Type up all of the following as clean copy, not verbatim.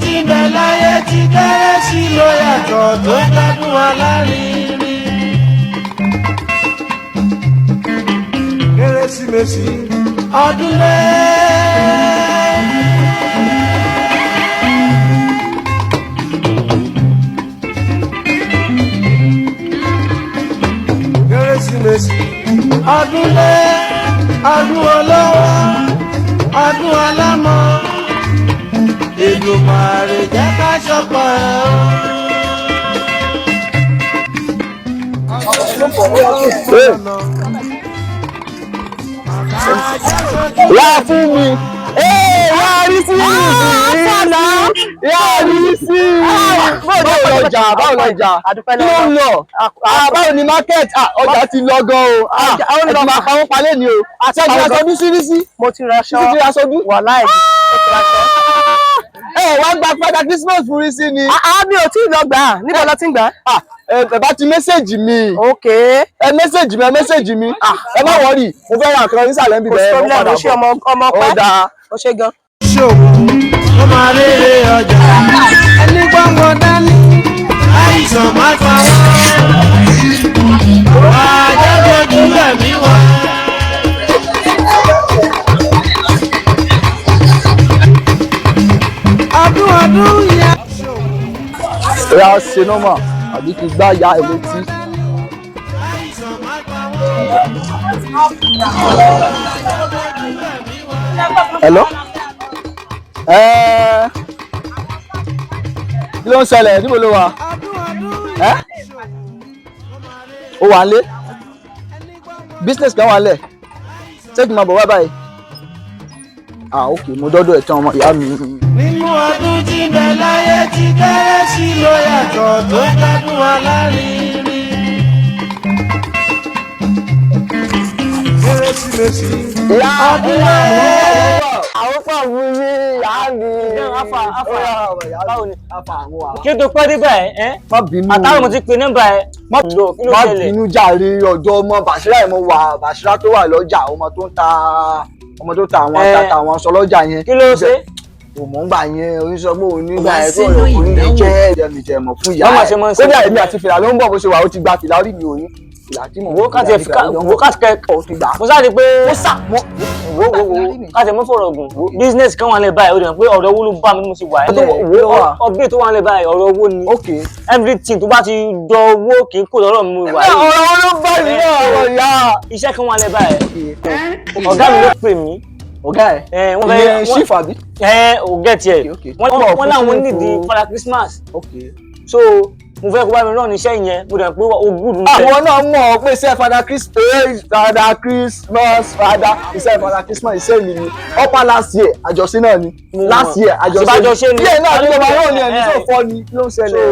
tí ń bẹ láyé tí kérésì ló yàtọ̀ tó gbádùn alárinrin. Kérésìmesì ọdún lé. Kérésìmesì ọdún lé, ọdún olówó, ọdún alámọ̀. Èdùmàrè jẹ́ ká ṣọpọ̀ ẹ̀ o. Wá fún mi. Wá rí sí ìrìnà. Wá rí sí. Báwo lọ jà? Báwo lọ jà? Kí ló ń lọ? Báwo ni market? Ọjà ti lọ gan o. Àwọn olùdó máa pa wọ́n palẹ̀ ni o. Ṣé ti aṣojú sí ní sí? Mo ti raṣọ. Ṣé ti aṣojú? Wàláì. Mo ti raṣọ. Wá gba padà Christmas fún rí sí ni. Mi ò tí ì lọ gbà. Níbo lọ ti ń gbà? Ẹ bá ti mẹ́sẹ̀jì mi. Ok. Ẹ mẹ́sẹ̀jì mi. Ẹ má wọrí, mo fẹ́ ra nǹkan nísàlẹ̀ ń bì bẹ́ẹ̀. Kò sí problem, ṣé ọmọ pẹ́? Ó dáa. Ó ṣe gan. Ṣòwò ó máa rere ọjà. Ẹni gbọ́ngàn dání, àìsàn máa pa wọ́n. Wà á jẹ́ lójú ẹ̀mí wa. Ọdún yẹn. Ra ṣe nọ́mà àbí kí gbá ya ẹ̀ létí. Hello? Kí ló ń ṣẹlẹ̀? Níbo ló wà? Ó wà lé? Business kan wà lẹ̀? Ṣé kí n máa bọ̀ wá báyìí? Ok, mo dọ́dọ̀ ẹ̀ tán ọmọ ìyá mi. Nínú ọdún tí ń bẹ láyé tí kérésì ló yàtọ̀ tó gbádùn alárinrin. Kérésìmesì ọdún láyé. Àwọn kan mú ní ìyá mi. Báwo ni? Àfà. Kí tó pẹ́ níbẹ̀ ẹ́? Má bínú. Àtàwọn mo ti pe nọ́mbà ẹ̀. Má bínú jàre ọ̀dọ̀ ọmọ Bàṣírà ẹ̀ mo wà Bàṣírà tó wà lọ́jà ọmọ tó ta àwọn àtàtà àwọn aṣọ lọ́jà yẹn. Kí ló ṣe? Òmò ń gbà yẹn oníṣọ́gbó onígbà ẹ̀ tó ọ̀rọ̀ onílé jẹ́ ẹ̀jẹ̀mọ̀ fún ìyá ẹ̀. Kódà èmi àti fìlà ló ń bọ̀ bó ṣe wà ó ti gba fìlà orí mi òyìn. Fìlà tí mo wo káti kẹ́kọ̀ọ́ ti gbà. Mo sáré pé wo káti mo fọ̀rọ̀ gùn. Business kan wà lẹ́ báyìí ó dẹ̀ pé ọ̀rọ̀ owó ló bá mi mo sì wà. Ọgbẹ́ tó wà lẹ́ báyìí ọ̀rọ̀ owó ni. Everything tó bá ti dọ owó kì í kó lọ́rọ̀ mi wà. Ọ̀rọ̀ owó ló bá mi náà ọ̀rọ̀ ìyá. Iṣẹ́ kan wà lẹ́ báyìí. Ọ̀gá mi ló pè mí. Ọ̀gá ẹ̀ ìyẹn ṣífù àbí? Ọ̀gá tiẹ̀ wọ́n láwọn nídìí Father Christmas. So mo fẹ́ kó bá mi rán níṣẹ́ yẹn mo dẹ̀ pé o gùdù níṣẹ́. Àwọn náà mọ̀ ọ́ pé iṣẹ́ Father Christmas iṣẹ́ Father Christmas iṣẹ́ mi ni upper last year àjọṣe náà ni last year àjọṣe ni díẹ̀ náà nígbà máa rán ní ẹni tó fọ́ ni ló ń ṣẹlẹ̀.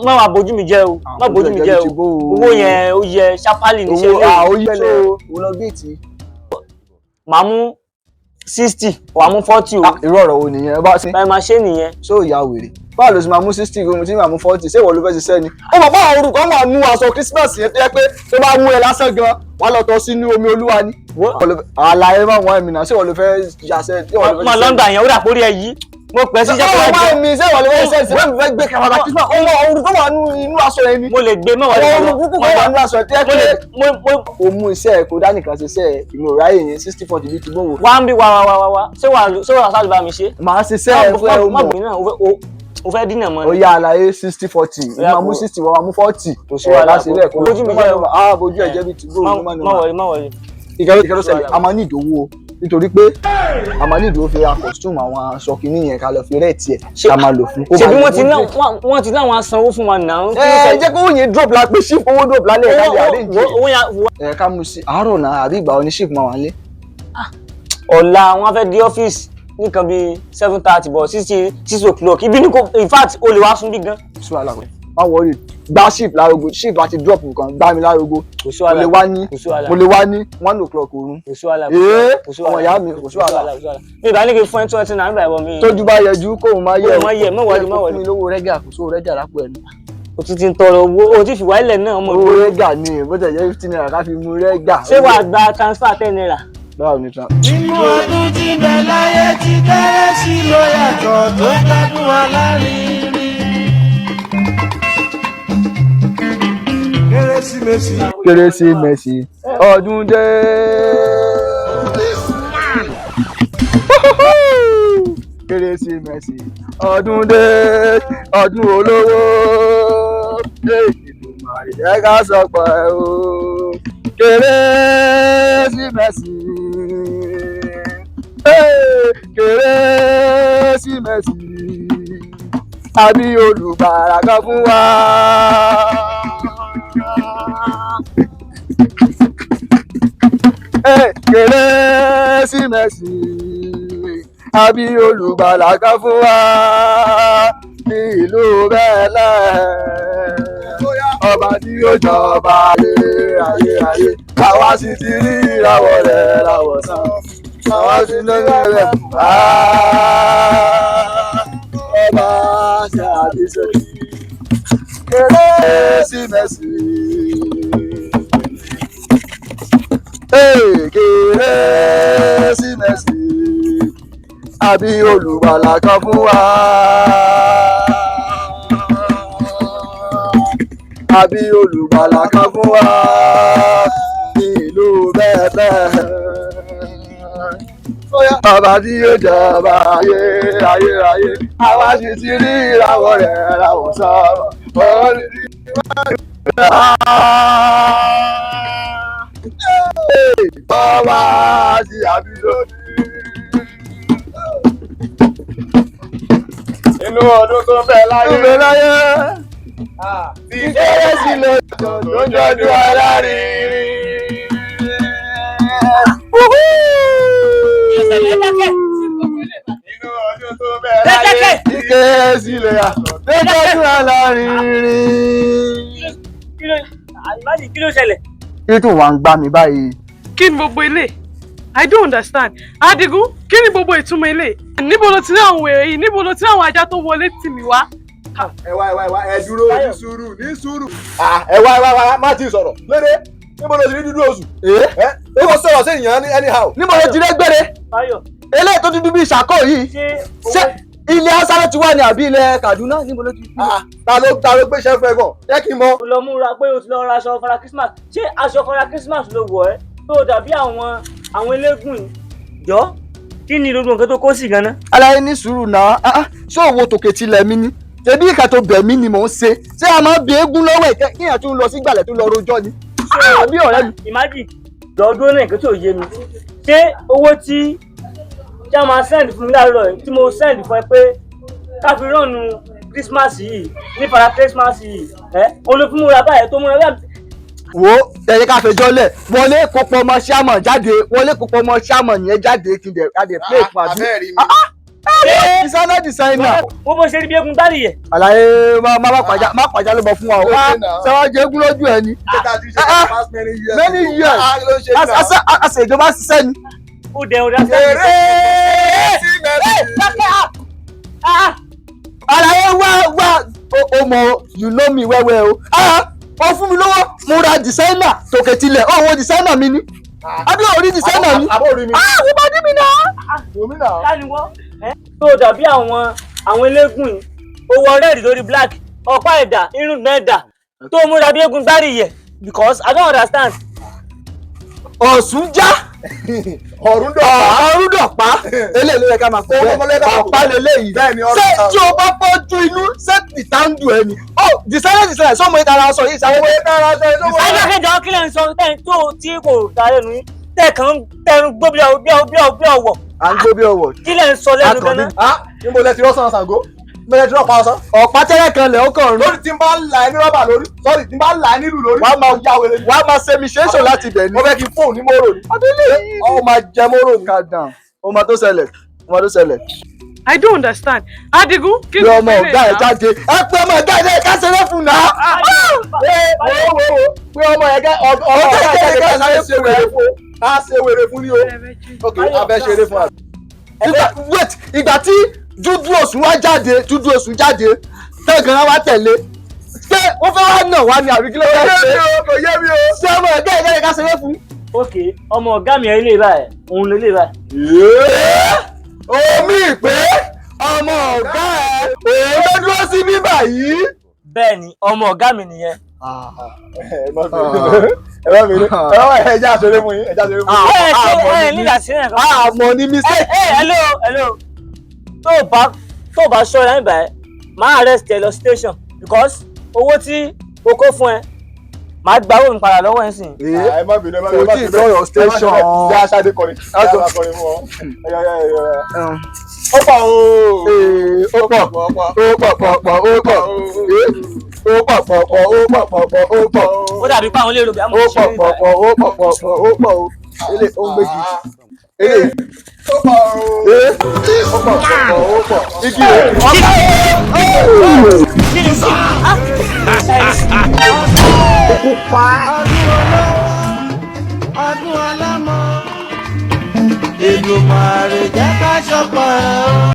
Má wàá bójú mi jẹ́ o má bójú mi jẹ́ o owó yẹn ó yẹ ṣápálì níṣẹ́ ilé. Ó yẹ wọ́n lọ géètì. Màá mú 60 wàá mú 40 o. Irú ọ̀rọ̀ wo nìyẹn bá ṣe. Báyìí máa ṣe nìyẹn. Ṣó ìyá wèrè báwo ló ṣe máa mú 60 gómìnà tí màá mú 40 ṣé ìwọ ló fẹ́ ṣiṣẹ́ ni. Ó mọ̀ fáwọn orúkọ máa mú aṣọ Christmas yẹn tó yẹ pé tó bá mú ẹ lásán gan wàá lọ tọ́ sínú omi olúwa ni. Àlàyé máa wọ́n ẹ̀mí náà ṣé ìwọ ló fẹ́ yàṣẹ́. Ọmọ London yẹn ó dà pórí ẹ yí mo pẹ́ sí jẹ́ kó wá mi ṣé ìwọ ló fẹ́ ṣe ìwé mi fẹ́ gbé kàmàdà Christmas ọmọ orúkọ wà nínú aṣọ yẹn ni. Mo lè gbé mẹ́wàá nínú aṣọ yẹn tó yẹ pé o mú iṣẹ́ kó dá nìkan ṣe iṣẹ́ ìmọ̀ ráyè yẹn 60-40 bíi ti gbówó. Wá ń bí wá ṣé wàá sáré bá mi ṣe. Màá ṣiṣẹ́ ẹ̀ fún ẹ o mọ̀. O fẹ́ dínà mọ́ ni. Ó yá àlàyé 60-40 ìmọ̀ mú 60 wọ́n mú 40. Kò sí wàhálà kó bójú mi jẹ́ o. Bójú ẹ̀ jẹ́ bíi ti gbówó. Má wọlé. Ìkẹ́rọ̀ ṣẹlẹ̀ a máa ní ìdòwò nítorí pé a máa ní ìdòwò fi ra costume àwọn aṣọ kìíní yẹn ká lọ fi rẹ̀ tiẹ̀ ká máa lò fún. Ṣebí wọ́n ti láwọn asanwó fún wa náà. Jẹ́ kó yẹn drop la pé ship owó drop lálẹ́ ẹ̀ láti arrange. Ká mú sí àárọ̀ náà àbí ìgbà oní ship máa wà lé. Ọ̀la wọn fẹ́ dé ọ́fíìsì nìkan bíi 7:30 but 6 o'clock ibi ní kò in fact o lè wá sún bí gan. Sọ àlà pé má wọrí gba ship lárogo ship àti drop nǹkan gbá mi lárogo mo lè wá ní 1 o'clock òru. Ọmọ ìyá mi kò sí wàhálà. Mi ìbá ní kí fún ẹ 20 náírà nígbà ìwọ mi. Tójú bá yẹjú kóun máa yẹ mọ́wọ́lì. Fún mi lówó rẹ́gà kò sówó rẹ́gà lápò ẹnu. O ti ń tọrọ owó o ti fi wá ilẹ̀ náà ọmọ ìgboro. Owó rẹ́gà ni bó tẹ̀ jẹ́ 15 naira ká fi mú rẹ́gà. Ṣé wàá gba transfer 10 naira? Báwo ni tra. Nínú ọdún tí ń bẹ láyé tí kérésì ló yàtọ̀ gbádùn alárinrin. Kérésìmesì. Kérésìmesì ọdún dé. Kérésìmesì ọdún dé ọdún olówó. Èdùmàrè jẹ́ ká sọpọ̀ ẹ̀ o. Kérésìmesì. Kérésìmesì àbí olùgbàlà kan fún wa. Kérésìmesì àbí olùgbàlà kan fún wa ní ìlú Bẹ́lẹ̀. Ọba tí ó jọba ayé àwa sì ti rí ìràwọ̀ rẹ̀ láwọ̀ sàn. Àwa sì lóye rẹ̀ ọba ṣe àdìsẹ́. Kérésìmesì. Kérésìmesì àbí olùgbàlà kan fún wa. Àbí olùgbàlà kan fún wa ní ìlú Bẹ́ẹ̀. Ọba tí yóò jọba ayé àwa sì ti rí ìràwọ̀ rẹ̀ láwọ̀ sọ́ọ̀. Ọba ti àbí lónìí. Inú ọdún tó bẹ̀ láyé. Ti Kérésì lọ́jọ́ tó ń jọdún alárinrin. Inú ọdún tó bẹ̀ láyé. Ti Kérésì lọ́jọ́ tó ń jọdún alárinrin. Kí ló ṣẹlẹ̀? Kí tó wà ń gbá mi báyìí? Kí ni gbogbo ilé? I don't understand. Adigun, kí ni gbogbo ìtumọ̀ ilé? Níbo lo ti rí àwọn wèrè yìí? Níbo lo ti rí àwọn ajá tó wọlé tì mí wá? Ẹ wá, ẹ dúró ní sùúrù. Ẹ wá, má ti sọ̀rọ̀. Lédè, níbo lo ti rí dúdú oṣù? Níbo sọ̀rọ̀ sí ìyàn anyhow? Níbo lo ti rí gbére? Eléyìí tó dúdú bí ìṣàkó yìí. Ṣé ilé Haúsá ló ti wá ní àbí ilẹ̀ Kaduna? Níbo ló ti rí? Ta ló gbéṣẹ́ fẹ́ gan? Jẹ́ kí n mọ̀. O lọ múra pé o ti lọ ra aṣọ fara Christmas. Ṣé aṣọ fara Christmas ló wọ̀ ẹ́? Tó dàbí àwọn eléégún yìí. Jọ́, kí ni gbogbo nǹkan tó kó sí gan-an? Aláyé ní sùúrù náà. Ṣé òwò tòkè tilẹ̀ mi ni? Ṣebí ìka tó bẹ̀ mí ni mò ń ṣe. Ṣé a máa ń bi eégún lọ́wọ́ ìkẹ́ kí èèyàn tún lọ sí gbàlẹ̀ tó lọ rojọ́ ni? Àbí ọ̀rẹ́ mi. Imagine, lọ́dún náà nǹkan tó yé mi. Ṣé owó tí a máa send fún mi láàárọ̀ yìí tí mo send fún ẹ pé ká fi rọ́ọ̀nù Christmas yìí ní fara Christmas yìí olùfún múra báyìí tó múra báyìí. Wo ẹ̀yẹ ká fẹjọ́ lẹ̀ wọlé kópọ̀ ọmọ ṣáàmọ̀ jáde yẹn jáde kí n dẹ̀ play fún àbí. Designer. Wo bó ṣe rí bí eégún gbárí yẹ. Àlàyé má pàjá ló bọ̀ fún wa o. Ṣé wọ́n jẹ eégún lójú ẹ ni? Many years. Àṣẹ ìjọba ṣiṣẹ́ ni. Ó dẹ̀ ọ̀dà sẹ́yìn. Àlàyé wá ọmọ you know me wẹ́wẹ́ o. Ó fún mi lọ́wọ́ mo ra designer tòkè tilẹ̀ wo designer mi ni. Àbí orí designer mi. Wọ́n bá dí mi náà. Kániwọ́ tó dàbí àwọn eléégún yìí. Ó wọ red lórí black, ọ̀pá ẹ̀dà, irun mẹ́ẹ̀dà tó múra bí eégún gbárí yẹ because I don't understand. Ọ̀sùn já. Ọ̀rún dọ̀pá. Eléyìí ló yẹ ká máa kó ọ̀pá lélẹ́yìí. Ṣé tí o bá fọ́jú inú ṣé ìtàǹdù ẹni? Designer sọ́mọ ìtara aṣọ yìí ṣàwọn ìtara aṣọ yìí. Ẹgbẹ́ kẹjọ kí lẹ́ ń sọ tó tí kò dáre nù yín tẹ̀kàn tẹnu gbó bí ọwọ́. À ń gbó bí ọwọ́. Kí lẹ́ ń sọ lẹ́nu gan-an? Níbo lẹ ti rọ́ṣán Ṣàngó? Bẹ́ẹ̀ tí wọ́n pa ọ̀sán. Ọ̀pá tẹ́lẹ̀ kan lẹ̀ ó kàn rún. Lórí tí n bá ń la ẹni rọ́bà lórí. Sọ́ọ̀rì tí n bá ń la ẹni lù lórí. Wàá máa ṣe mi ṣéṣọ̀ láti bẹ̀ ni. Mo fẹ́ kí n fóònù ní móró ni. Ó máa jẹ móró ni. Kàdàn. Ó máa tó ṣẹlẹ̀. I don't understand. Adigun, kí ni ọmọ ọ̀gá ẹ̀ jáde. Ẹ pé ọmọ ọ̀gá ẹ̀ ká ṣeré fún náà. Pé ọmọ ọ̀gá ẹ̀ ká ṣe wèrè fún ni o. Ok, abẹ́ ṣeré fún àbí. Wait, ìgbà tí dúdú oṣù jáde tẹ́gànrán wá tẹ̀lé ṣé wọ́n fẹ́ wá nà wá ní àbí kí ló wá ṣe. Kò yé mi o. Ṣé ọmọ ọ̀gá ẹ̀ ká ṣeré fún. Ok, ọmọ ọ̀gá mi ẹ̀ lè báyìí òun lè báyìí. Omi ìpè ọmọ ọ̀gá ẹ̀ níbí báyìí. Bẹ́ẹ̀ni ọmọ ọ̀gá mi nìyẹn. Ẹ má bínú ẹja àṣẹlẹ fún yín ẹja àṣẹlẹ fún yín. Ẹ nígbà sí ẹ̀kan. Àmọ́ ní mistake. Hello. Tó o bá ṣọ́ra nígbà ẹ̀ máa arrest ẹ lọ station because owó tí o kó fún ẹ máa gba owó mi padà lọ́wọ́ ẹ̀ sìn. Ẹ má bínú kò tí ì lọ́yọ̀ station. Bí a ṣáde kọrin fún ọ. Ó pọ̀ Ó dàbí pé àwọn ilé Yorùbá mọ̀ ṣe é. Ó pọ̀ ilé ó ń gbégi. Igi ọdún ọlọ́mọ Èdùmàrè jẹ́ ká ṣọpọ̀ ẹ̀ o.